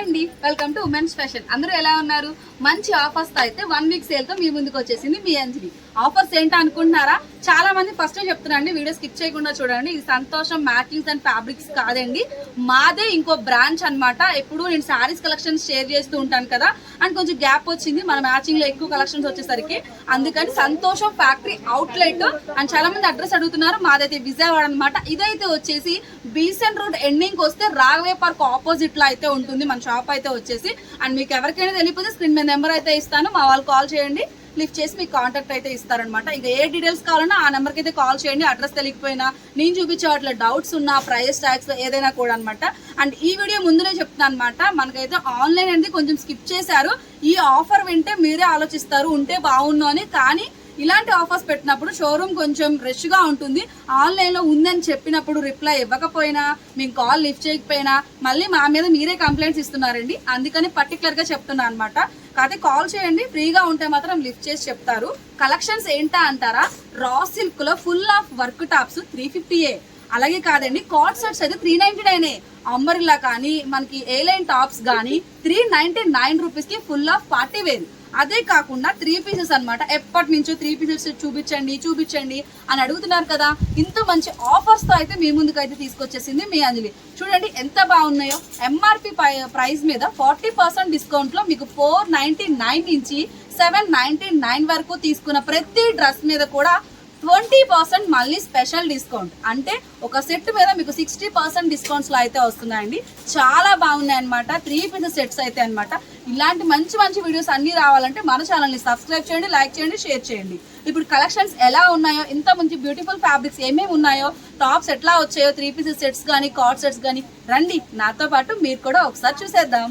అండి, welcome to women's fashion. అందరూ ఎలా ఉన్నారు? మంచి ఆఫర్స్ తో అయితే 1 వీక్ సేల్ తో మీ ముందుకు వచ్చేసింది మీ అంజలి. ఆఫర్స్ ఏంటో అనుకుంటున్నారా? చాలా మంది ఫస్ట్ చెప్తున్నారండి, వీడియో స్కిప్ చేయకుండా చూడండి. ఇది సంతోషం మ్యాచింగ్స్ అండ్ ఫ్యాబ్రిక్స్ కాదండి, మాదే ఇంకో బ్రాంచ్ అన్నమాట. ఎప్పుడు నేను శారీస్ కలెక్షన్స్ షేర్ చేస్తూ ఉంటాను కదా, అండ్ కొంచెం గ్యాప్ వచ్చింది మన మ్యాచింగ్ లో ఎక్కువ కలెక్షన్స్ వచ్చేసరికి. అందుకని సంతోషం ఫ్యాక్టరీ అవుట్లెట్ అండ్ చాలా మంది అడ్రస్ అడుగుతున్నారు. మాదైతే విజయవాడ అనమాట. ఇదైతే వచ్చేసి బీసెంట్ రోడ్ ఎండింగ్ వస్తే రాఘవే పార్క్ ఆపోజిట్ లో అయితే ఉంటుంది మన షాప్ అయితే వచ్చేసి. అండ్ మీకు ఎవరికైనా తెలియకపోతే స్క్రీన్ మీద నెంబర్ అయితే ఇస్తాను, మా వాళ్ళు కాల్ చేయండి, లిఫ్ట్ చేసి మీకు కాంటాక్ట్ అయితే ఇస్తారనమాట. ఇంకా ఏ డీటెయిల్స్ కావాలన్నా ఆ నెంబర్కి అయితే కాల్ చేయండి. అడ్రస్ తెలియకపోయినా, నేను చూపించే వాటిలో డౌట్స్ ఉన్నా, ప్రైస్ ట్యాగ్స్ ఏదైనా కూడా అనమాట. అండ్ ఈ వీడియో ముందునే చెప్తాను అనమాట, మనకైతే ఆన్లైన్ అనేది కొంచెం స్కిప్ చేశారు. ఈ ఆఫర్ వింటే మీరే ఆలోచిస్తారు ఉంటే బాగుండు అని. కానీ ఇలాంటి ఆఫర్స్ పెట్టినప్పుడు షోరూమ్ కొంచెం రష్ గా ఉంటుంది. ఆన్లైన్ లో ఉందని చెప్పినప్పుడు రిప్లై ఇవ్వకపోయినా, మేము కాల్ లిఫ్ట్ చేయకపోయినా మళ్ళీ మా మీద మీరే కంప్లైంట్స్ ఇస్తున్నారండి. అందుకని పర్టికులర్ గా చెప్తున్నా అనమాట. కాకపోతే కాల్ చేయండి, ఫ్రీగా ఉంటే మాత్రం లిఫ్ట్ చేసి చెప్తారు. కలెక్షన్స్ ఏంటా అంటారా? రా సిల్క్ లో ఫుల్ ఆఫ్ వర్క్ టాప్స్ 350. అలాగే కాదండి, కార్డ్ సెట్స్ అయితే 399. అంబరిల్లా కానీ మనకి ఏ లైన్ టాప్స్ కానీ 399 రూపీస్ కి ఫుల్ ఆఫ్ పార్టీ వేర్. అదే కాకుండా 3 పీసెస్ అనమాట. ఎప్పటి నుంచో 3 పీసెస్ చూపించండి అని అడుగుతున్నారు కదా. ఇంత మంచి ఆఫర్స్ తో అయితే మీ ముందుకు అయితే తీసుకొచ్చేసింది మీ అంజలి. చూడండి ఎంత బాగున్నాయో. ఎంఆర్పి ప్రైస్ మీద 40% డిస్కౌంట్ లో మీకు 499 నుంచి 799 వరకు తీసుకున్న ప్రతి డ్రెస్ మీద కూడా 20% మళ్ళీ స్పెషల్ డిస్కౌంట్. అంటే ఒక సెట్ మీద మీకు 60% డిస్కౌంట్స్ లో అయితే వస్తున్నాయండి. చాలా బాగున్నాయి అనమాట. 3 పీసెస్ సెట్స్ అయితే అనమాట. ఇలాంటి మంచి మంచి వీడియోస్ అన్ని రావాలంటే మన ఛానల్ ని సబ్స్క్రైబ్ చేయండి, లైక్ చేయండి, షేర్ చేయండి. ఇప్పుడు కలెక్షన్స్ ఎలా ఉన్నాయో, ఇంత మంచి బ్యూటిఫుల్ ఫ్యాబ్రిక్స్ ఏమేమి ఉన్నాయో, టాప్స్ ఎట్లా వచ్చాయో, 3 పీసెస్ సెట్స్ కానీ కార్డ్ సెట్స్ కానీ, రండి నాతో పాటు మీరు కూడా ఒకసారి చూసేద్దాం.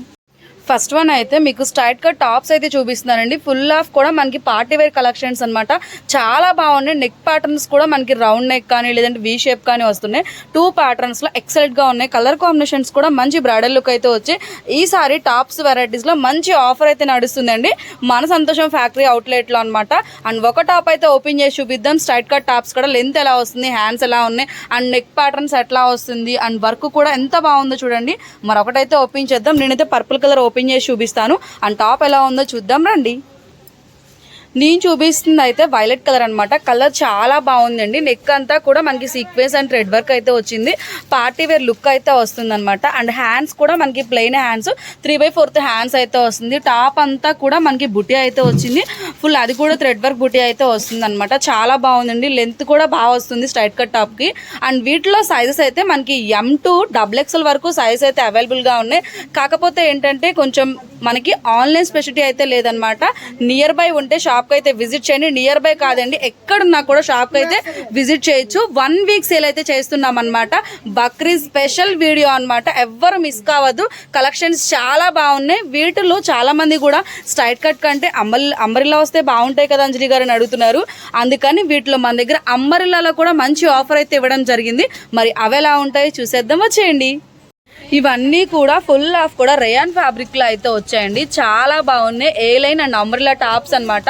ఫస్ట్ వన్ అయితే మీకు స్ట్రైట్ కట్ టాప్స్ అయితే చూపిస్తున్నానండి. ఫుల్ ఆఫ్ కూడా మనకి పార్టీ వేర్ కలెక్షన్స్ అనమాట. చాలా బాగున్నాయి. నెక్ ప్యాటర్న్స్ కూడా మనకి రౌండ్ నెక్ కానీ లేదంటే వీ షేప్ కానీ వస్తున్నాయి. 2 ప్యాటర్న్స్ లో ఎక్సలెంట్ గా ఉన్నాయి. కలర్ కాంబినేషన్స్ కూడా మంచి బ్రైడల్ లుక్ అయితే వచ్చాయి. ఈసారి టాప్స్ వెరైటీస్ లో మంచి ఆఫర్ అయితే నడుస్తుందండి మన సంతోషం ఫ్యాక్టరీ అవుట్లెట్ లో అనమాట. అండ్ ఒక టాప్ అయితే ఓపెన్ చేసి చూపిద్దాం. స్ట్రైట్ కట్ టాప్స్ కూడా లెంత్ ఎలా వస్తుంది, హ్యాండ్స్ ఎలా ఉన్నాయి, అండ్ నెక్ ప్యాటర్న్స్ ఎట్లా వస్తుంది, అండ్ వర్క్ కూడా ఎంత బాగుందో చూడండి. మరొకటైతే ఓపెన్ చేద్దాం. నేనైతే పర్పుల్ కలర్ ఓపెన్ చేసి చూపిస్తాను. అండ్ టాప్ ఎలా ఉందో చూద్దాం రండి. నేను చూపిస్తుంది అయితే వైలెట్ కలర్ అనమాట. కలర్ చాలా బాగుందండి. నెక్ అంతా కూడా మనకి సీక్వెన్స్ అండ్ థ్రెడ్ వర్క్ అయితే వచ్చింది. పార్టీ వేర్ లుక్ అయితే వస్తుంది అనమాట. అండ్ హ్యాండ్స్ కూడా మనకి ప్లెయిన్ హ్యాండ్స్, 3/4 హ్యాండ్స్ అయితే వస్తుంది. టాప్ అంతా కూడా మనకి బుటీ అయితే వచ్చింది. ఫుల్ అది కూడా థ్రెడ్ వర్క్ బుటీ అయితే వస్తుంది అనమాట. చాలా బాగుందండి. లెంత్ కూడా బాగా వస్తుంది స్ట్రైట్ కట్ టాప్ కి. అండ్ వీటిలో సైజెస్ అయితే మనకి M to XXL వరకు సైజ్ అయితే అవైలబుల్ గా ఉన్నాయి. కాకపోతే ఏంటంటే కొంచెం మనకి ఆన్లైన్ స్పెషాలిటీ అయితే లేదనమాట. నియర్ బై ఉంటే షాప్ అయితే విజిట్ చేయండి. నియర్ బై కాదండి, ఎక్కడున్నా కూడా షాప్ అయితే విజిట్ చేయొచ్చు. 1 వీక్ సేల్ అయితే చేస్తున్నాం అనమాట. బక్రీద్ స్పెషల్ వీడియో అనమాట. ఎవ్వరు మిస్ కావద్దు. కలెక్షన్స్ చాలా బాగున్నాయి. వీటిలో చాలా మంది కూడా స్ట్రైట్ కట్ కంటే అంబరిల్లా వస్తే బాగుంటాయి కదా అంజలి గారు అని అడుగుతున్నారు. అందుకని వీటిలో మన దగ్గర అంబరిల్లాలో కూడా మంచి ఆఫర్ అయితే ఇవ్వడం జరిగింది. మరి అవి ఎలా ఉంటాయి చూసేద్దాం, వచ్చేయండి. ఇవన్నీ కూడా ఫుల్ ఆఫ్ కూడా రేయాన్ ఫ్యాబ్రిక్ లో అయితే వచ్చాయండి. చాలా బాగున్నాయి. ఏ లైన్ అండ్ అంబ్రెల్లా టాప్స్ అనమాట.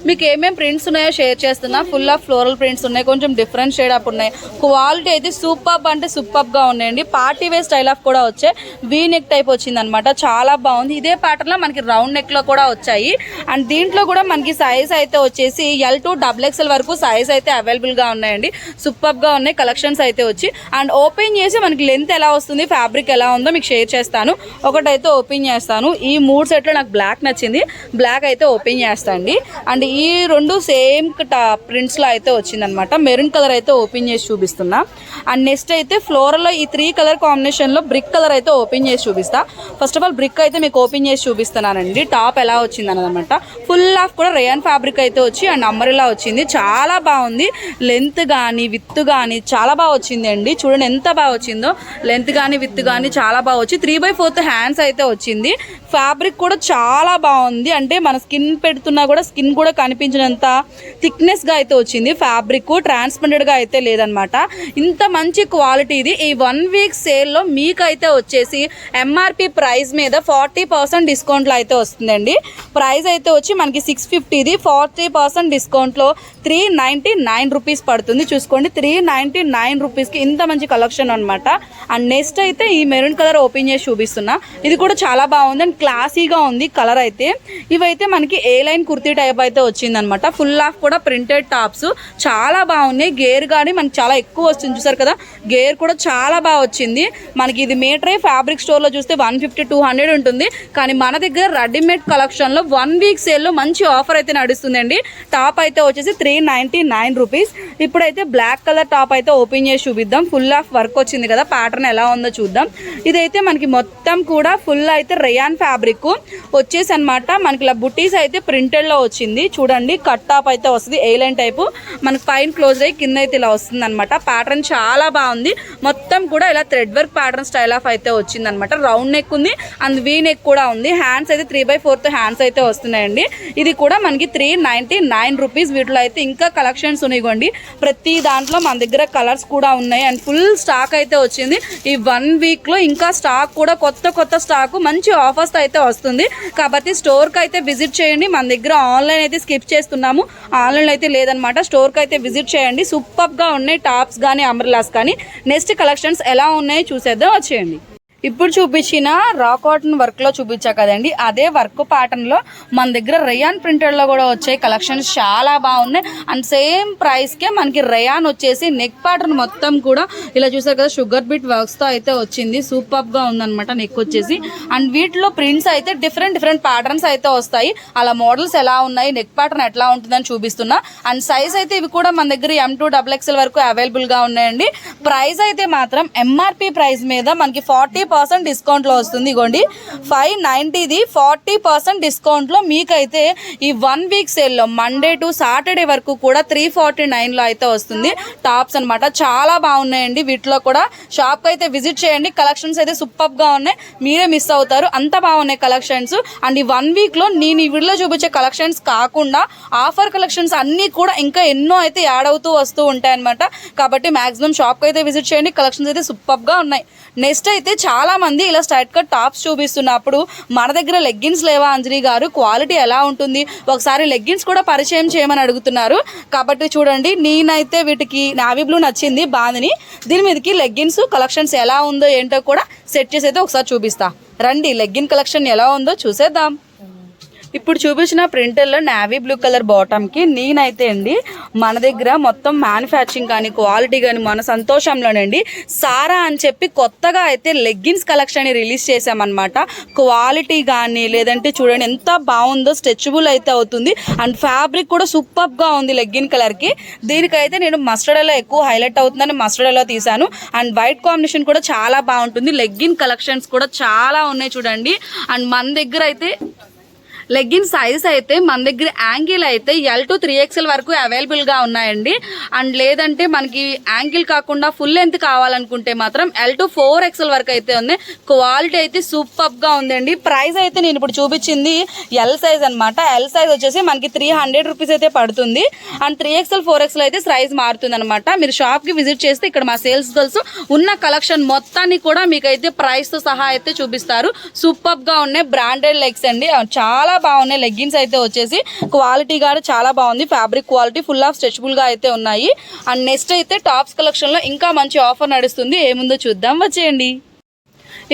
మీకు ఏమేమి ప్రింట్స్ ఉన్నాయో షేర్ చేస్తున్నా. ఫుల్ ఆఫ్ ఫ్లోరల్ ప్రింట్స్ ఉన్నాయి, కొంచెం డిఫరెంట్ షేడ్ అప్ ఉన్నాయి. క్వాలిటీ అయితే సూపర్ అంటే సూపర్ గా ఉన్నాయండి. పార్టీ వేర్ స్టైల్ ఆఫ్ కూడా వచ్చాయి. వీ నెక్ టైప్ వచ్చింది అనమాట. చాలా బాగుంది. ఇదే ప్యాటర్న్ లో మనకి రౌండ్ నెక్ లో కూడా వచ్చాయి. అండ్ దీంట్లో కూడా మనకి సైజ్ అయితే వచ్చేసి L to XXL వరకు సైజ్ అయితే అవైలబుల్ గా ఉన్నాయండి. సూపర్ గా ఉన్నాయి కలెక్షన్స్ అయితే వచ్చి. అండ్ ఓపెన్ చేసి మనకి లెంత్ ఎలా వస్తుంది, ఫ్యాబ్రిక్ ఎలా ఉందో మీకు షేర్ చేస్తాను. ఒకటైతే ఓపెన్ చేస్తాను. ఈ 3 సెట్లో నాకు బ్లాక్ నచ్చింది, బ్లాక్ అయితే ఓపెన్ చేస్తాండి. అండ్ ఈ 2 సేమ్ ప్రింట్స్ లో అయితే వచ్చింది అనమాట. మెరూన్ కలర్ అయితే ఓపెన్ చేసి చూపిస్తున్నా. అండ్ నెక్స్ట్ అయితే ఫ్లోరల్ లో ఈ 3 కలర్ కాంబినేషన్ లో బ్రిక్ కలర్ అయితే ఓపెన్ చేసి చూపిస్తా. ఫస్ట్ ఆఫ్ ఆల్ బ్రిక్ అయితే మీకు ఓపెన్ చేసి చూపిస్తున్నానండి. టాప్ ఎలా వచ్చింది అనమాట. ఫుల్ ఆఫ్ కూడా రేయాన్ ఫ్యాబ్రిక్ అయితే వచ్చి అండ్ అంబరిల్లా వచ్చింది. చాలా బాగుంది. లెంత్ కానీ విత్ కానీ చాలా బాగా వచ్చింది అండి. చూడండి ఎంత బాగా వచ్చిందో. లెంత్ కానీ విత్ కానీ చాలా బాగా వచ్చి 3/4 హ్యాండ్స్ అయితే వచ్చింది. ఫ్యాబ్రిక్ కూడా చాలా బాగుంది. అంటే మన స్కిన్ పెడుతున్నా కూడా స్కిన్ కూడా కనిపించినంత థిక్నెస్ గా అయితే వచ్చింది. ఫ్యాబ్రిక్ ట్రాన్స్పరెంట్ గా అయితే లేదనమాట. ఇంత మంచి క్వాలిటీ ఇది. ఈ 1 వీక్ సేల్ లో మీకైతే వచ్చేసి ఎంఆర్పి ప్రైస్ మీద 40% డిస్కౌంట్ లో అయితే వస్తుందండి. ప్రైస్ అయితే వచ్చి మనకి 650, 40% డిస్కౌంట్ లో 399 రూపీస్ పడుతుంది. చూసుకోండి, 399 రూపీస్ కి ఇంత మంచి కలెక్షన్ అనమాట. అండ్ నెక్స్ట్ అయితే ఈ మెరూన్ మెరూన్ కలర్ ఓపెన్ చేసి చూపిస్తున్నా. ఇది కూడా చాలా బాగుంది అండ్ క్లాసీగా ఉంది కలర్ అయితే. ఇవైతే మనకి ఏ లైన్ కుర్తీ టైప్ అయితే వచ్చిందనమాట. ఫుల్ ఆఫ్ కూడా ప్రింటెడ్ టాప్స్ చాలా బాగున్నాయి. గేర్ కానీ మనకి చాలా ఎక్కువ వస్తుంది, చూసారు కదా, గేర్ కూడా చాలా బాగా వచ్చింది. మనకి ఇది మీటరే ఫ్యాబ్రిక్ స్టోర్లో చూస్తే 150-200 ఉంటుంది. కానీ మన దగ్గర రెడీమేడ్ కలెక్షన్లో 1 వీక్ సేల్లో మంచి ఆఫర్ అయితే నడుస్తుందండి. టాప్ అయితే వచ్చేసి 399 రూపీస్. ఇప్పుడైతే బ్లాక్ కలర్ టాప్ అయితే ఓపెన్ చేసి చూపిద్దాం. ఫుల్ ఆఫ్ వర్క్ వచ్చింది కదా, ప్యాటర్న్ ఎలా ఉందో చూద్దాం. ఇదైతే మనకి మొత్తం కూడా ఫుల్ అయితే రేయాన్ ఫ్యాబ్రిక్ వచ్చేసి అనమాట. మనకి ఇలా బుటీస్ అయితే ప్రింటెడ్లో వచ్చింది చూడండి. కట్ టాప్ అయితే వస్తుంది ఏ లైన్ టైపు. మనకి పైన క్లోజ్ అయ్యి కింద అయితే ఇలా వస్తుంది అనమాట. ప్యాటర్న్ చాలా బాగుంది. మొత్తం కూడా ఇలా thread work pattern style of అయితే వచ్చింది అనమాట. రౌండ్ నెక్ ఉంది అండ్ వీ నెక్ కూడా ఉంది. హ్యాండ్స్ అయితే 3/4 హ్యాండ్స్ అయితే వస్తున్నాయండి. ఇది కూడా మనకి 399 రూపీస్. వీటిలో అయితే ఇంకా కలెక్షన్స్ ఉన్నాయిగోండి. ప్రతి దాంట్లో మన దగ్గర కలర్స్ కూడా ఉన్నాయి అండ్ ఫుల్ స్టాక్ అయితే వచ్చింది. ఈ 1 వీక్లో ఇంకా స్టాక్ కూడా కొత్త స్టాక్ మంచి ఆఫర్స్ అయితే వస్తుంది. కాబట్టి స్టోర్కి అయితే విజిట్ చేయండి. మన దగ్గర ఆన్లైన్ అయితే స్కిప్ చేస్తున్నాము, ఆన్లైన్ అయితే లేదనమాట. స్టోర్కి అయితే విజిట్ చేయండి. సూపర్గా ఉన్నాయి టాప్స్ కానీ అంబ్రెలాస్ కానీ. నెక్స్ట్ కలెక్షన్స్ ఎలా ఉన్నాయో చూసేద్దాం, వచ్చేయండి. ఇప్పుడు చూపించిన రా కాటన్ వర్క్లో చూపించా కదండి, అదే వర్క్ ప్యాటర్న్లో మన దగ్గర రేయాన్ ప్రింటెడ్లో కూడా వచ్చాయి కలెక్షన్స్. చాలా బాగున్నాయి అండ్ సేమ్ ప్రైస్కే మనకి రేయాన్ వచ్చేసి నెక్ ప్యాటర్న్ మొత్తం కూడా ఇలా చూసారు కదా, షుగర్ బీట్ వర్క్స్తో అయితే వచ్చింది. సూపర్గా ఉందన్నమాట నెక్ వచ్చేసి. అండ్ వీటిలో ప్రింట్స్ అయితే డిఫరెంట్ ప్యాటర్న్స్ అయితే వస్తాయి. అలా మోడల్స్ ఎలా ఉన్నాయి, నెక్ ప్యాటర్న్ ఎట్లా ఉంటుందని చూపిస్తున్నా. అండ్ సైజ్ అయితే ఇవి కూడా మన దగ్గర M2 XXL వరకు అవైలబుల్గా ఉన్నాయండి. ప్రైస్ అయితే మాత్రం MRP ప్రైస్ మీద మనకి 40% డిస్కౌంట్లో వస్తుంది. ఇగోండి 590ది 40% డిస్కౌంట్లో మీకైతే ఈ 1 వీక్ సేల్లో మండే టు సాటర్డే వరకు కూడా 349లో అయితే వస్తుంది టాప్స్ అనమాట. చాలా బాగున్నాయండి. వీటిలో కూడా షాప్కి అయితే విజిట్ చేయండి. కలెక్షన్స్ అయితే సూపర్గా ఉన్నాయి, మీరే మిస్ అవుతారు, అంత బాగున్నాయి కలెక్షన్స్. అండ్ ఈ 1 వీక్లో నేను ఈ వీడియోలో చూపించే కలెక్షన్స్ కాకుండా ఆఫర్ కలెక్షన్స్ అన్నీ కూడా ఇంకా ఎన్నో అయితే యాడ్ అవుతూ వస్తూ ఉంటాయి అనమాట. కాబట్టి మాక్సిమం షాప్కి అయితే విజిట్ చేయండి. కలెక్షన్స్ అయితే సూపర్గా ఉన్నాయి. నెక్స్ట్ అయితే చాలా మంది ఇలా స్ట్రైట్ కట్ టాప్స్ చూపిస్తున్నప్పుడు మన దగ్గర లెగ్గిన్స్ లేవా అంజలి గారు, క్వాలిటీ ఎలా ఉంటుంది, ఒకసారి లెగ్గిన్స్ కూడా పరిచయం చేయమని అడుగుతున్నారు. కాబట్టి చూడండి, నేనైతే వీటికి నావీ బ్లూ నచ్చింది బాగుంది. దీని మీదకి లెగ్గిన్స్ కలెక్షన్స్ ఎలా ఉందో ఏంటో కూడా సెట్ చేసి అయితే ఒకసారి చూపిస్తా. రండి లెగ్గిన్ కలెక్షన్ ఎలా ఉందో చూసేద్దాం. ఇప్పుడు చూపించిన ప్రింటర్లో నావీ బ్లూ కలర్ బాటమ్కి నేనైతే అండి మన దగ్గర మొత్తం మ్యానుఫ్యాక్చరింగ్ కానీ క్వాలిటీ కానీ మన సంతోషంలోనండి సారా అని చెప్పి కొత్తగా అయితే లెగ్గిన్స్ కలెక్షన్ రిలీజ్ చేసామన్నమాట. క్వాలిటీ కానీ లేదంటే చూడండి ఎంత బాగుందో, స్ట్రెచబుల్ అయితే అవుతుంది అండ్ ఫ్యాబ్రిక్ కూడా సూపర్గా ఉంది లెగ్గిన్ కలర్కి. దీనికైతే నేను మస్టర్డ్ ఎల్లో ఎక్కువ హైలైట్ అవుతుందని మస్టర్డ్ ఎల్లో తీసాను అండ్ వైట్ కాంబినేషన్ కూడా చాలా బాగుంటుంది. లెగ్గిన్ కలెక్షన్స్ కూడా చాలా ఉన్నాయి చూడండి. అండ్ మన దగ్గర అయితే లెగ్గిన్ సైజ్ అయితే మన దగ్గర యాంగిల్ అయితే L to 3XL వరకు అవైలబుల్గా ఉన్నాయండి. అండ్ లేదంటే మనకి యాంగిల్ కాకుండా ఫుల్ లెంత్ కావాలనుకుంటే మాత్రం L to 4XL వరకు అయితే ఉంది. క్వాలిటీ అయితే సూపర్గా ఉందండి. ప్రైస్ అయితే నేను ఇప్పుడు చూపించింది L సైజ్ అనమాట. L సైజ్ వచ్చేసి మనకి 300 రూపీస్ అయితే పడుతుంది. అండ్ 3XL 4XL అయితే సైజ్ మారుతుంది అనమాట. మీరు షాప్కి విజిట్ చేస్తే ఇక్కడ మా సేల్స్ గర్ల్స్ ఉన్న కలెక్షన్ మొత్తాన్ని కూడా మీకైతే ప్రైస్తో సహా అయితే చూపిస్తారు. సూపర్గా ఉన్నాయి. బ్రాండెడ్ లెగ్స్ అండి, చాలా బాగున్నాయి. లెగ్గిన్స్ అయితే వచ్చేసి క్వాలిటీ కూడా చాలా బాగుంది. Fabric quality full of stretchable గా అయితే ఉన్నాయి. అండ్ నెక్స్ట్ అయితే టాప్స్ కలెక్షన్ లో ఇంకా మంచి ఆఫర్ నడుస్తుంది. ఏముందో చూద్దాం, వచ్చేయండి.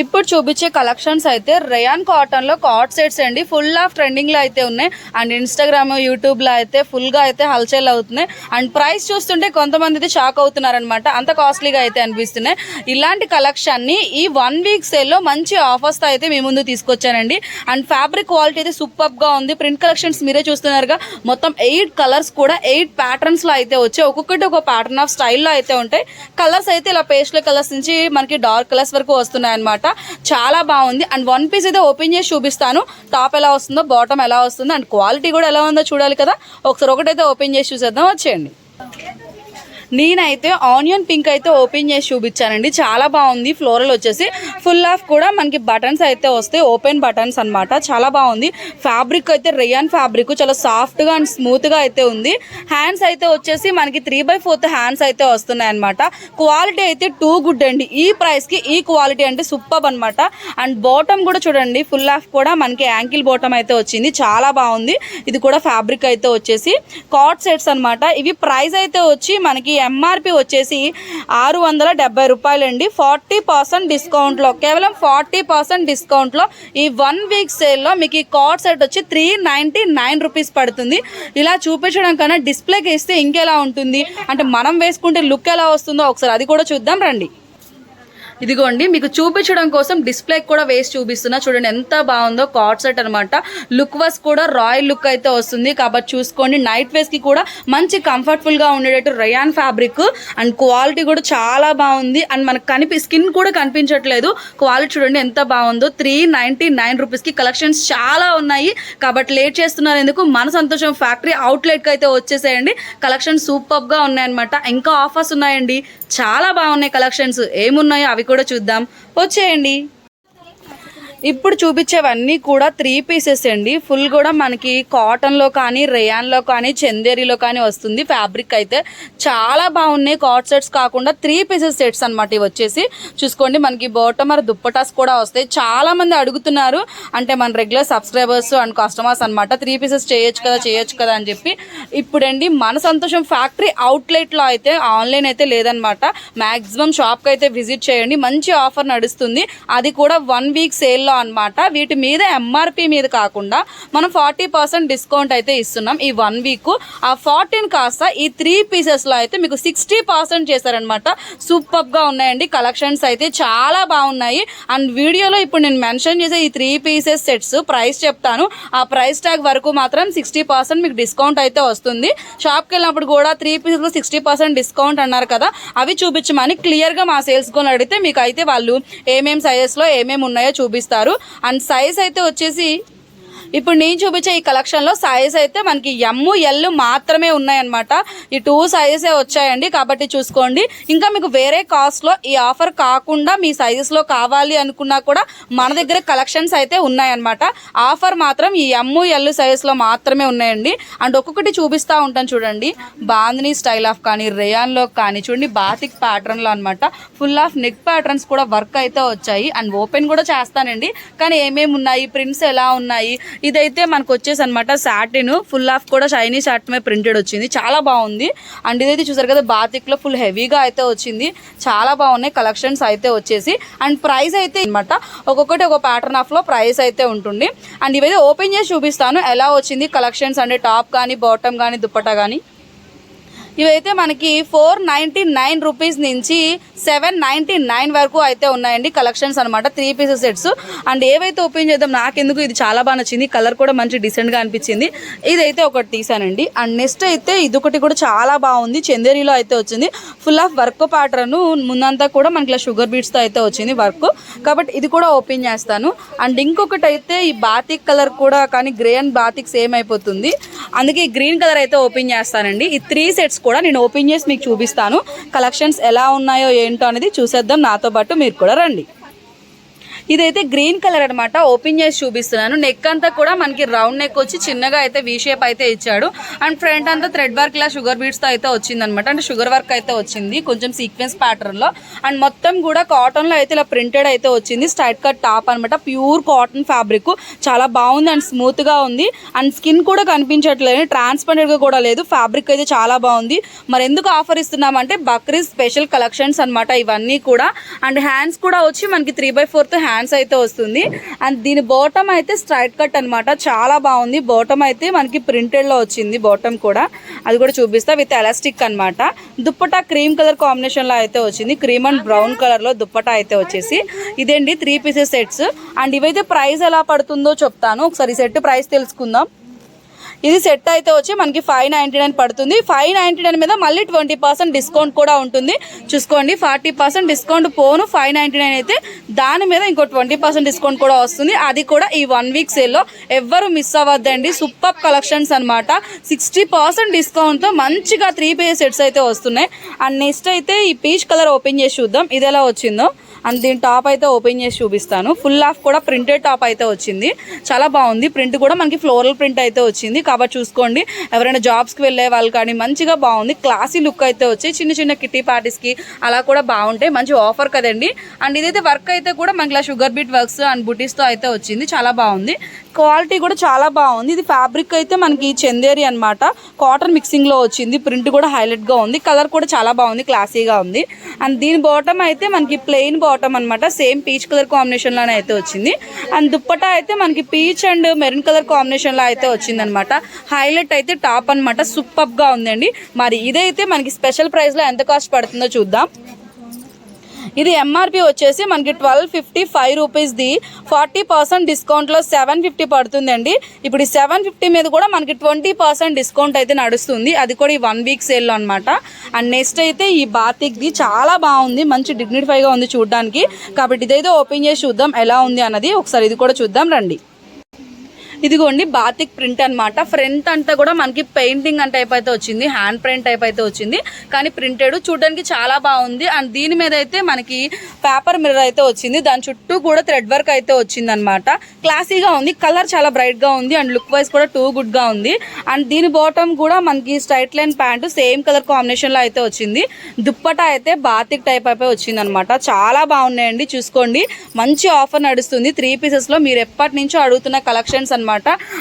ఇప్పుడు చూపించే కలెక్షన్స్ అయితే రేయాన్ కాటన్లో కార్డ్ సెట్స్ అండి. ఫుల్ ఆఫ్ ట్రెండింగ్లో అయితే ఉన్నాయి అండ్ ఇన్స్టాగ్రామ్ యూట్యూబ్లో అయితే ఫుల్గా అయితే హల్చల్ అవుతున్నాయి. అండ్ ప్రైస్ చూస్తుంటే కొంతమంది అయితే షాక్ అవుతున్నారనమాట, అంత కాస్ట్లీగా అయితే అనిపిస్తున్నాయి. ఇలాంటి కలెక్షన్ని ఈ 1 వీక్ సేల్లో మంచి ఆఫర్స్తో అయితే మీ ముందు తీసుకొచ్చానండి. అండ్ ఫ్యాబ్రిక్ క్వాలిటీ అయితే సూపర్గా ఉంది. ప్రింట్ కలెక్షన్స్ మీరే చూస్తున్నారుగా, మొత్తం 8 కలర్స్ కూడా 8 ప్యాటర్న్స్లో అయితే వచ్చాయి. ఒక్కొక్కటి ఒక ప్యాటర్న్ ఆఫ్ స్టైల్లో అయితే ఉంటాయి. కలర్స్ అయితే ఇలా పేస్టల్ కలర్స్ నుంచి మనకి డార్క్ కలర్స్ వరకు వస్తున్నాయి అనమాట. చాలా బాగుంది. అండ్ 1 పీస్ అయితే ఓపెన్ చేసి చూపిస్తాను. టాప్ ఎలా వస్తుందో, బాటమ్ ఎలా వస్తుందో అండ్ క్వాలిటీ కూడా ఎలా ఉందో చూడాలి కదా. ఒకసారి ఒకటైతే ఓపెన్ చేసి చూసేద్దాం, వచ్చేయండి. నేనైతే ఆనియన్ పింక్ అయితే ఓపెన్ చేసి చూపించానండి. చాలా బాగుంది. ఫ్లోరల్ వచ్చేసి ఫుల్ ఆఫ్ కూడా మనకి బటన్స్ అయితే వస్తాయి, ఓపెన్ బటన్స్ అనమాట. చాలా బాగుంది. ఫ్యాబ్రిక్ అయితే రేయాన్ ఫ్యాబ్రిక్ చాలా సాఫ్ట్గా అండ్ స్మూత్గా అయితే ఉంది. హ్యాండ్స్ అయితే వచ్చేసి మనకి 3/4 హ్యాండ్స్ అయితే వస్తున్నాయి అనమాట. క్వాలిటీ అయితే టూ గుడ్ అండి. ఈ ప్రైస్కి ఈ క్వాలిటీ అంటే సూపర్ అనమాట. అండ్ బాటమ్ కూడా చూడండి, ఫుల్ ఆఫ్ కూడా మనకి యాంకిల్ బాటమ్ అయితే వచ్చింది. చాలా బాగుంది. ఇది కూడా ఫ్యాబ్రిక్ అయితే వచ్చేసి కార్డ్ సెట్స్ అనమాట. ఇవి ప్రైస్ అయితే వచ్చి మనకి ఎంఆర్పి వచ్చేసి 670 రూపాయలండి. 40% డిస్కౌంట్లో, కేవలం 40% డిస్కౌంట్లో ఈ 1 వీక్ సేల్లో మీకు ఈ కార్డ్ సెట్ వచ్చి 399 రూపీస్ పడుతుంది. ఇలా చూపించడం కన్నా డిస్ప్లేకి వేస్తే ఇంకెలా ఉంటుంది అంటే మనం వేసుకుంటే లుక్ ఎలా వస్తుందో ఒకసారి అది కూడా చూద్దాం రండి. ఇదిగోండి మీకు చూపించడం కోసం డిస్ప్లే కూడా వేసి చూపిస్తున్నా. చూడండి ఎంత బాగుందో కార్డ్ సెట్ అనమాట. లుక్ వైస్ కూడా రాయల్ లుక్ అయితే వస్తుంది కాబట్టి చూసుకోండి. నైట్ వేస్ కి కూడా మంచి కంఫర్టబుల్ గా ఉండేటట్టు రయాన్ ఫ్యాబ్రిక్ అండ్ క్వాలిటీ కూడా చాలా బాగుంది. అండ్ మనకు స్కిన్ కూడా కనిపించట్లేదు. క్వాలిటీ చూడండి ఎంత బాగుందో. 399 రూపీస్ కి కలెక్షన్స్ చాలా ఉన్నాయి కాబట్టి లేట్ చేస్తున్నారు ఎందుకు, మన సంతోషం ఫ్యాక్టరీ అవుట్లెట్ కి అయితే వచ్చేసేయండి. కలెక్షన్ సూపర్ గా ఉన్నాయన్నమాట. ఇంకా ఆఫర్స్ ఉన్నాయండి, చాలా బాగున్నాయి కలెక్షన్స్. ఏమున్నాయో అవి కూడా చూద్దాం, వచ్చేయండి. ఇప్పుడు చూపించేవన్నీ కూడా 3 పీసెస్ అండి. ఫుల్ కూడా మనకి కాటన్లో కానీ రేయాన్లో కానీ చందేరిలో కానీ వస్తుంది. ఫ్యాబ్రిక్ అయితే చాలా బాగున్నాయి. కార్డ్ సెట్స్ కాకుండా 3 పీసెస్ సెట్స్ అనమాట. ఇవి వచ్చేసి చూసుకోండి మనకి బాటమ్ ఆర్ దుప్పటాస్ కూడా వస్తాయి. చాలా మంది అడుగుతున్నారు అంటే మన రెగ్యులర్ సబ్స్క్రైబర్స్ అండ్ కస్టమర్స్ అనమాట. 3 పీసెస్ చేయొచ్చు కదా అని చెప్పి ఇప్పుడండి మన సంతోషం ఫ్యాక్టరీ అవుట్లెట్లో అయితే ఆన్లైన్ అయితే లేదనమాట. మ్యాక్సిమం షాప్కి అయితే విజిట్ చేయండి. మంచి ఆఫర్ నడుస్తుంది, అది కూడా 1 వీక్ సేల్ అన్నమాట. వీటి మీద ఎంఆర్పి మీద కాకుండా మనం 40% డిస్కౌంట్ అయితే ఇస్తున్నాం ఈ 1 వీక్. ఆ 14 కాస్త ఈ 3 పీసెస్ లో అయితే మీకు 60% చేశారనమాట. సూపర్ గా ఉన్నాయండి కలెక్షన్స్ అయితే చాలా బాగున్నాయి. అండ్ వీడియోలో ఇప్పుడు నేను మెన్షన్ చేసే ఈ 3 పీసెస్ సెట్స్ ప్రైస్ చెప్తాను. ఆ ప్రైస్ ట్యాగ్ వరకు మాత్రం 60% మీకు డిస్కౌంట్ అయితే వస్తుంది. షాప్కి వెళ్ళినప్పుడు కూడా 3 పీసెస్ లో 60% డిస్కౌంట్ అన్నారు కదా, అవి చూపించమని క్లియర్ గా మా సేల్స్ కొని అడిగితే మీకు అయితే వాళ్ళు ఏమేమి సైజెస్ లో ఏమేమి ఉన్నాయో చూపిస్తారు. అండ్ సైజ్ అయితే వచ్చేసి ఇప్పుడు నేను చూపించే ఈ కలెక్షన్లో సైజ్ అయితే మనకి ML మాత్రమే ఉన్నాయన్నమాట. ఈ 2 సైజెసే వచ్చాయండి కాబట్టి చూసుకోండి. ఇంకా మీకు వేరే కాస్ట్లో ఈ ఆఫర్ కాకుండా మీ సైజెస్లో కావాలి అనుకున్నా కూడా మన దగ్గర కలెక్షన్స్ అయితే ఉన్నాయన్నమాట. ఆఫర్ మాత్రం ఈ ML సైజెస్లో మాత్రమే ఉన్నాయండి. అండ్ ఒక్కొక్కటి చూపిస్తూ ఉంటాను చూడండి. బాందినీ స్టైల్ ఆఫ్ కానీ రేయాన్లో కానీ చూడండి బాతిక్ ప్యాటర్న్లో అనమాట. ఫుల్ ఆఫ్ నెక్ ప్యాటర్న్స్ కూడా వర్క్ అయితే వచ్చాయి. అండ్ ఓపెన్ కూడా చేస్తానండి కానీ ఏమేమి ఉన్నాయి, ప్రింట్స్ ఎలా ఉన్నాయి. ఇదైతే మనకు వచ్చేసి అనమాట సాటిన్, ఫుల్ ఆఫ్ కూడా షైనీ సాటిన్ ప్రింటెడ్ వచ్చింది, చాలా బాగుంది. అండ్ ఇదైతే చూసారు కదా బాతిక్లో ఫుల్ హెవీగా అయితే వచ్చింది, చాలా బాగున్నాయి కలెక్షన్స్ అయితే వచ్చేసి. అండ్ ప్రైస్ అయితే అనమాట ఒక్కొక్కటి ఒక ప్యాటర్న్ ఆఫ్లో ప్రైస్ అయితే ఉంటుంది. అండ్ ఇవైతే ఓపెన్ చేసి చూపిస్తాను ఎలా వచ్చింది కలెక్షన్స్. అంటే టాప్ కానీ బాటమ్ కానీ దుప్పటా కానీ ఇవైతే మనకి 499 రూపీస్ నుంచి 799 వరకు అయితే ఉన్నాయండి కలెక్షన్స్ అనమాట. 3 పీసెస్ సెట్స్. అండ్ ఏవైతే ఓపెన్ చేద్దాం, నాకెందుకు ఇది చాలా బాగా నచ్చింది, కలర్ కూడా మంచి డీసెంట్గా అనిపించింది. ఇదైతే ఒకటి తీసానండి. అండ్ నెక్స్ట్ అయితే ఇదొకటి కూడా చాలా బాగుంది, చందేరిలో అయితే వచ్చింది. ఫుల్ ఆఫ్ వర్క్ ప్యాటర్న్ ముందంతా కూడా మనకి ఇలా షుగర్ బీట్స్తో అయితే వచ్చింది వర్క్, కాబట్టి ఇది కూడా ఓపెన్ చేస్తాను. అండ్ ఇంకొకటి అయితే ఈ బాతిక్ కలర్ కూడా కానీ గ్రే అండ్ బాతిక్ సేమ్ అయిపోతుంది, అందుకే ఈ గ్రీన్ కలర్ అయితే ఓపెన్ చేస్తానండి. ఈ 3 సెట్స్ కూడా నేను ఓపెన్ చేసి మీకు చూపిస్తాను. కలెక్షన్స్ ఎలా ఉన్నాయో ఏంటో అనేది చూసేద్దాం, నాతో పాటు మీరు కూడా రండి. ఇదైతే గ్రీన్ కలర్ అనమాట, ఓపెన్ చేసి చూపిస్తున్నాను. నెక్ అంతా కూడా మనకి రౌండ్ నెక్ వచ్చి చిన్నగా అయితే వీ షేప్ అయితే ఇచ్చాడు. అండ్ ఫ్రంట్ అంతా థ్రెడ్ వర్క్ ఇలా షుగర్ బీడ్స్తో అయితే వచ్చింది అనమాట. అంటే షుగర్ వర్క్ అయితే వచ్చింది కొంచెం సీక్వెన్స్ ప్యాటర్న్లో. అండ్ మొత్తం కూడా కాటన్లో అయితే ఇలా ప్రింటెడ్ అయితే వచ్చింది. స్ట్రైట్ కట్ టాప్ అనమాట, ప్యూర్ కాటన్ ఫ్యాబ్రిక్, చాలా బాగుంది అండ్ స్మూత్గా ఉంది. అండ్ స్కిన్ కూడా కనిపించట్లేదు, ట్రాన్స్పరెంట్గా కూడా లేదు. ఫ్యాబ్రిక్ అయితే చాలా బాగుంది. మరి ఎందుకు ఆఫర్ ఇస్తున్నామంటే బక్రీద్ స్పెషల్ కలెక్షన్స్ అనమాట ఇవన్నీ కూడా. అండ్ హ్యాండ్స్ కూడా వచ్చి మనకి 3/4 హ్యాండ్స్ అయితే వస్తుంది. అండ్ దీని బాటమ్ అయితే స్ట్రైట్ కట్ అనమాట, చాలా బాగుంది. బాటమ్ అయితే మనకి ప్రింటెడ్ లో వచ్చింది, బాటమ్ కూడా అది కూడా చూపిస్తా. విత్ ఎలాస్టిక్ అనమాట. దుప్పటా క్రీమ్ కలర్ కాంబినేషన్ లో అయితే వచ్చింది, క్రీమ్ అండ్ బ్రౌన్ కలర్ లో దుప్పటా అయితే వచ్చేసి. ఇదేంటి 3 పీసెస్ సెట్స్. అండ్ ఇవైతే ప్రైస్ ఎలా పడుతుందో చెప్తాను, ఒకసారి సెట్ ప్రైస్ తెలుసుకుందాం. ఇది సెట్ అయితే వచ్చి మనకి 599 పడుతుంది. 599 మీద మళ్ళీ 20% డిస్కౌంట్ కూడా ఉంటుంది. చూసుకోండి 40% డిస్కౌంట్ పోను 599 అయితే దాని మీద ఇంకో 20% డిస్కౌంట్ కూడా వస్తుంది. అది కూడా ఈ 1 వీక్ సేల్లో ఎవ్వరు మిస్ అవ్వద్దండి. సూపర్ కలెక్షన్స్ అనమాట. 60% డిస్కౌంట్తో మంచిగా 3 పీస్ సెట్స్ అయితే వస్తున్నాయి. అండ్ నెక్స్ట్ అయితే ఈ పీచ్ కలర్ ఓపెన్ చేసి చూద్దాం ఇది ఎలా వచ్చిందో. అండ్ దీని టాప్ అయితే ఓపెన్ చేసి చూపిస్తాను. ఫుల్ ఆఫ్ కూడా ప్రింటెడ్ టాప్ అయితే వచ్చింది, చాలా బాగుంది. ప్రింట్ కూడా మనకి ఫ్లోరల్ ప్రింట్ అయితే వచ్చింది. కాబట్టి చూసుకోండి. ఎవరైనా జాబ్స్కి వెళ్ళే వాళ్ళు కానీ మంచిగా బాగుంది, క్లాసీ లుక్ అయితే వచ్చి చిన్న చిన్న కిటీ పార్టీస్కి అలా కూడా బాగుంటాయి. మంచి ఆఫర్ కదండి. అండ్ ఇదైతే వర్క్ అయితే కూడా మనకి ఇలా షుగర్ బీట్ వర్క్స్ అండ్ బుటీస్తో అయితే వచ్చింది, చాలా బాగుంది. క్వాలిటీ కూడా చాలా బాగుంది. ఇది ఫ్యాబ్రిక్ అయితే మనకి చందేరి అనమాట, కాటన్ మిక్సింగ్లో వచ్చింది. ప్రింట్ కూడా హైలైట్గా ఉంది, కలర్ కూడా చాలా బాగుంది, క్లాసీగా ఉంది. అండ్ దీని బాటమ్ అయితే మనకి ప్లెయిన్ బాటమ్ అనమాట, సేమ్ పీచ్ కలర్ కాంబినేషన్లోనే అయితే వచ్చింది. అండ్ దుప్పటా అయితే మనకి పీచ్ అండ్ మెరూన్ కలర్ కాంబినేషన్లో అయితే వచ్చింది అనమాట. హైలైట్ అయితే టాప్ అనమాట, సూపర్గా ఉందండి. మరి ఇదైతే మనకి స్పెషల్ ప్రైస్లో ఎంత కాస్ట్ పడుతుందో చూద్దాం. ఇది ఎంఆర్పి వచ్చేసి మనకి 1255 రూపీస్ది 40% డిస్కౌంట్లో 750 పడుతుందండి. ఇప్పుడు ఈ 750 మీద కూడా మనకి 20% డిస్కౌంట్ అయితే నడుస్తుంది, అది కూడా ఈ 1 వీక్ సేల్లో అనమాట. అండ్ నెక్స్ట్ అయితే ఈ బాతిక్ది చాలా బాగుంది, మంచి డిగ్నిఫైగా ఉంది చూడడానికి. కాబట్టి ఇదైతే ఓపెన్ చేసి చూద్దాం ఎలా ఉంది అన్నది. ఒకసారి ఇది కూడా చూద్దాం రండి. ఇదిగోండి బాతిక్ ప్రింట్ అనమాట. ఫ్రంట్ అంతా కూడా మనకి పెయింటింగ్ అంటే టైప్ అయితే వచ్చింది, హ్యాండ్ ప్రింట్ టైప్ అయితే వచ్చింది, కానీ ప్రింటెడ్ చూడడానికి చాలా బాగుంది. అండ్ దీని మీద అయితే మనకి పేపర్ మిర్రర్ అయితే వచ్చింది, దాని చుట్టూ కూడా థ్రెడ్ వర్క్ అయితే వచ్చింది అనమాట. క్లాసీగా ఉంది, కలర్ చాలా బ్రైట్గా ఉంది అండ్ లుక్ వైజ్ కూడా టూ గుడ్గా ఉంది. అండ్ దీని బాటమ్ కూడా మనకి straight line pant same colour కాంబినేషన్లో అయితే వచ్చింది. దుప్పటా అయితే బాతిక్ టైప్ అయిపోయి వచ్చింది అనమాట. చాలా బాగున్నాయండి, చూసుకోండి. మంచి ఆఫర్ నడుస్తుంది 3 పీసెస్లో. మీరు ఎప్పటి నుంచో అడుగుతున్న కలెక్షన్స్ అనమాట.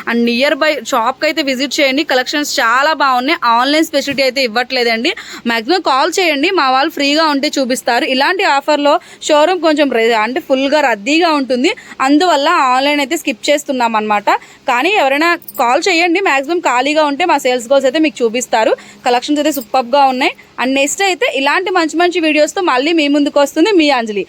అండ్ నియర్ బై షాప్కి అయితే విజిట్ చేయండి, కలెక్షన్స్ చాలా బాగున్నాయి. ఆన్లైన్ స్పెసిలిటీ అయితే ఇవ్వట్లేదండి, మాక్సిమం కాల్ చేయండి, మా వాళ్ళు ఫ్రీగా ఉంటే చూపిస్తారు. ఇలాంటి ఆఫర్లో షోరూమ్ కొంచెం అంటే ఫుల్గా రద్దీగా ఉంటుంది, అందువల్ల ఆన్లైన్ అయితే స్కిప్ చేస్తున్నాం అనమాట. కానీ ఎవరైనా కాల్ చేయండి, మాక్సిమం ఖాళీగా ఉంటే మా సేల్స్ గర్ల్స్ అయితే మీకు చూపిస్తారు. కలెక్షన్స్ అయితే సూపర్గా ఉన్నాయి. అండ్ నెక్స్ట్ అయితే ఇలాంటి మంచి మంచి వీడియోస్తో మళ్ళీ మీ ముందుకు వస్తుంది మీ అంజలి.